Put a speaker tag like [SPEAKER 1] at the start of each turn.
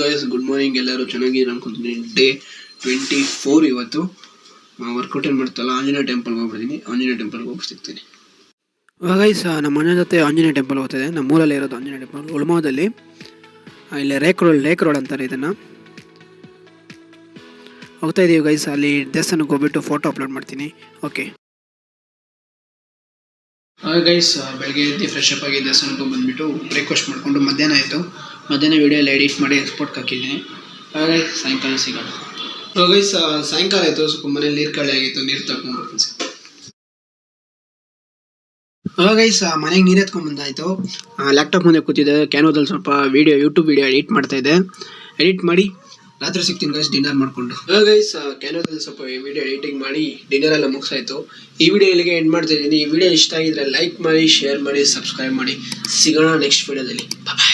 [SPEAKER 1] Guys good morning, ಎಲ್ಲರೂ ಚೆನ್ನಾಗಿದ್ದೀರಾ ಅನ್ಕೊಂತೀನಿ. ಡೇ 24 ಇವತ್ತು. ವರ್ಕೌಟ್ ಏನು ಮಾಡ್ತಲ್ಲ, ಆಂಜನೇಯ ಟೆಂಪಲ್ಗೆ ಹೋಗ್ಬಿಡ್ತೀನಿ. ಆಂಜನೇಯ ಟೆಂಪಲ್ಗೆ ಹೋಗಿ ಸಿಗ್ತೀನಿ. ಗೈಸ್ ನಮ್ಮ ಅಣ್ಣ ಜೊತೆ ಆಂಜನೇಯ ಟೆಂಪಲ್ ಹೋಗ್ತಿದೆ. ನಮ್ಮ ಊರಲ್ಲಿ ಇರೋದು ಆಂಜನೇಯ ಟೆಂಪಲ್ ಉಳ್ಮೋದಲ್ಲಿ. ಇಲ್ಲಿ ರೇಕ್ ರೋಡ್ ಅಂತಾರೆ ಇದನ್ನು. ಹೋಗ್ತಾ ಇದೀವಿ ಗೈಸ್. ಅಲ್ಲಿ ದೇವಸ್ಥಾನಕ್ಕೆ ಹೋಗ್ಬಿಟ್ಟು ಫೋಟೋ ಅಪ್ಲೋಡ್ ಮಾಡ್ತೀನಿ. ಓಕೆ ಗೈಸ್, ಬೆಳಗ್ಗೆ ಎದ್ದು ಫ್ರೆಶ್ ಅಪ್ ಆಗಿ ದೇವಸ್ಥಾನಕ್ಕೆ ಬಂದುಬಿಟ್ಟು ಬ್ರೇಕ್ಫಾಸ್ಟ್ ಮಾಡಿಕೊಂಡು ಮಧ್ಯಾಹ್ನ ವೀಡಿಯೋ ಎಲ್ಲ ಎಡಿಟ್ ಮಾಡಿ ಎಕ್ಸ್ಪೋರ್ಟ್ ಹಾಕಿದ್ದೀನಿ. ಹಾಗೆ ಸಾಯಂಕಾಲ ಸಿಗೋಣ. ಗೈಸ್ ಸಾಯಂಕಾಲ ಆಯಿತು, ಸ್ವಲ್ಪ ಮನೇಲಿ ನೀರು ಖಾಲಿ ಆಗಿತ್ತು, ನೀರು ತಗೊಂಡ್ಬರ್ತೀನಿ ಸರ್. ಗೈಸ್ ಮನೆಗೆ ನೀರು ಎತ್ಕೊಂಡ್ಬಂದಾಯಿತು. ಲ್ಯಾಪ್ಟಾಪ್ ಮುಂದೆ ಕೂತಿದ್ದೆ, ಕ್ಯಾನೋದಲ್ಲಿ ಸ್ವಲ್ಪ ಯೂಟ್ಯೂಬ್ ವಿಡಿಯೋ ಎಡಿಟ್ ಮಾಡ್ತಾಯಿದ್ದೆ. ಎಡಿಟ್ ಮಾಡಿ ರಾತ್ರಿ ಸಿಗ್ತೀನಿ ಗೈಸ್ ಡಿನ್ನರ್ ಮಾಡಿಕೊಂಡು. ಗೈಸ್ ಕ್ಯಾನೋದಲ್ಲಿ ಸ್ವಲ್ಪ ವಿಡಿಯೋ ಎಡಿಟಿಂಗ್ ಮಾಡಿ ಡಿನ್ನರ್ ಎಲ್ಲ ಮುಗಿಸಾಯಿತು. ಈ ವಿಡಿಯೋ ಇಲ್ಲಿಗೆ ಎಂಡ್ ಮಾಡ್ತಾ ಇದ್ದೀನಿ. ಈ ವಿಡಿಯೋ ಇಷ್ಟ ಆಗಿದ್ರೆ ಲೈಕ್ ಮಾಡಿ, ಶೇರ್ ಮಾಡಿ, ಸಬ್ಸ್ಕ್ರೈಬ್ ಮಾಡಿ. ಸಿಗೋಣ ನೆಕ್ಸ್ಟ್ ವಿಡಿಯೋದಲ್ಲಿ. ಬಾಯ್.